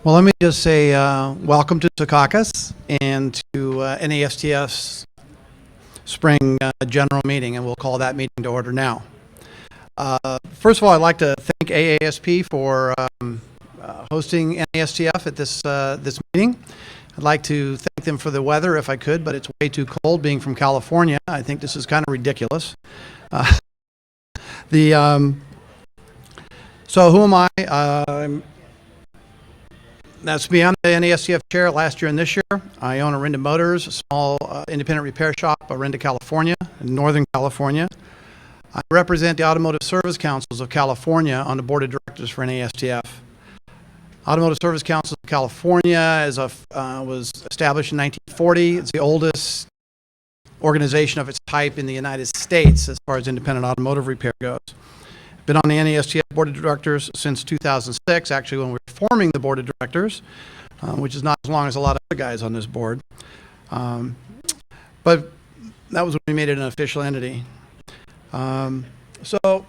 Well, let me just say welcome to Seacaucus and to NASTF's spring general meeting, and we'll call that meeting to order now. First of all, I'd like to thank AASP for hosting NASTF at this meeting. I'd like to thank them for the weather if I could, but it's way too cold being from California. I think this is kind of ridiculous. So who am I? That's me. I'm the NASTF chair last year and this year. I own Orinda Motors, a small independent repair shop, Orinda, California, in Northern California. I represent the Automotive Service Councils of California on the board of directors for NASTF. Automotive Service Councils of California was established in 1940. It's the oldest organization of its type in the United States as far as independent automotive repair goes. Been on the NASTF board of directors since 2006, actually when we were forming the board of directors, which is not as long as a lot of other guys on this board. But that was when we made it an official entity. So,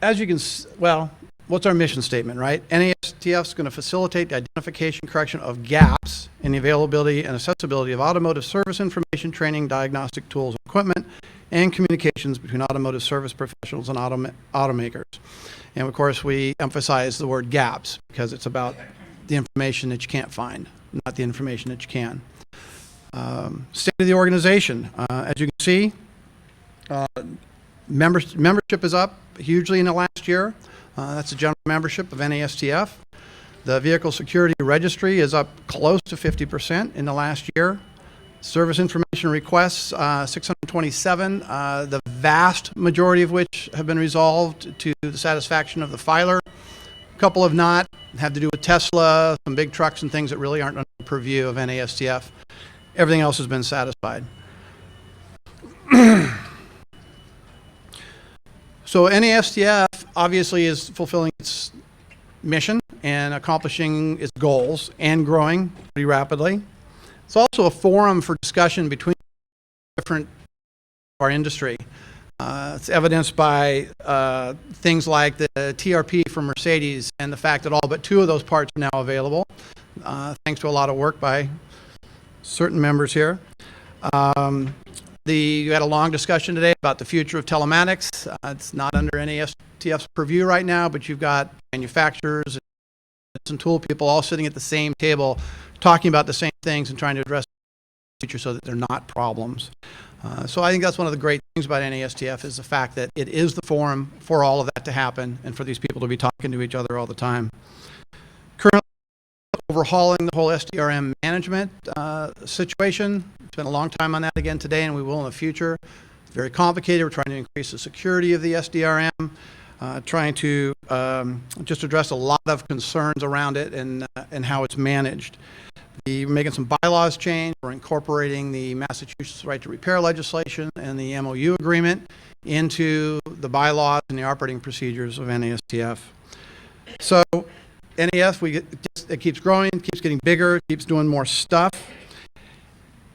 as you can, well, what's our mission statement, right? NASTF is going to facilitate the identification, correction of gaps in the availability and accessibility of automotive service information, training, diagnostic tools, and equipment, and communications between automotive service professionals and automakers. And of course, we emphasize the word gaps because it's about the information that you can't find, not the information that you can. State of the organization. As you can see, membership is up hugely in the last year. That's the general membership of NASTF. The Vehicle Security Registry is up close to 50% in the last year. Service information requests, 627, the vast majority of which have been resolved to the satisfaction of the filer. A couple have not, have to do with Tesla, some big trucks and things that really aren't under the purview of NASTF. Everything else has been satisfied. So NASTF obviously is fulfilling its mission and accomplishing its goals and growing pretty rapidly. It's also a forum for discussion between different our industry. It's evidenced by things like the TRP from Mercedes and the fact that all but 2 of those parts are now available, thanks to a lot of work by certain members here. You had a long discussion today about the future of telematics. It's not under NASTF's purview right now, but you've got manufacturers and tool people all sitting at the same table talking about the same things and trying to address the future so that they're not problems. So I think that's one of the great things about NASTF is the fact that it is the forum for all of that to happen and for these people to be talking to each other all the time. Currently overhauling the whole SDRM management situation. Spent a long time on that again today, and we will in the future. It's very complicated. We're trying to increase the security of the SDRM, trying to just address a lot of concerns around it and how it's managed. We're making some bylaws change. We're incorporating the Massachusetts Right to Repair legislation and the MOU agreement into the bylaws and the operating procedures of NASTF. So NAF, it keeps growing, keeps getting bigger, keeps doing more stuff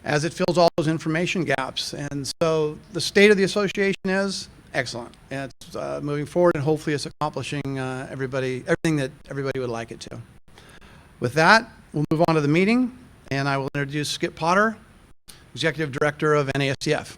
as it fills all those information gaps. And so the state of the association is excellent. And it's moving forward, and hopefully it's accomplishing everything that everybody would like it to. With that, we'll move on to the meeting, and I will introduce Skip Potter, Executive Director of NASTF.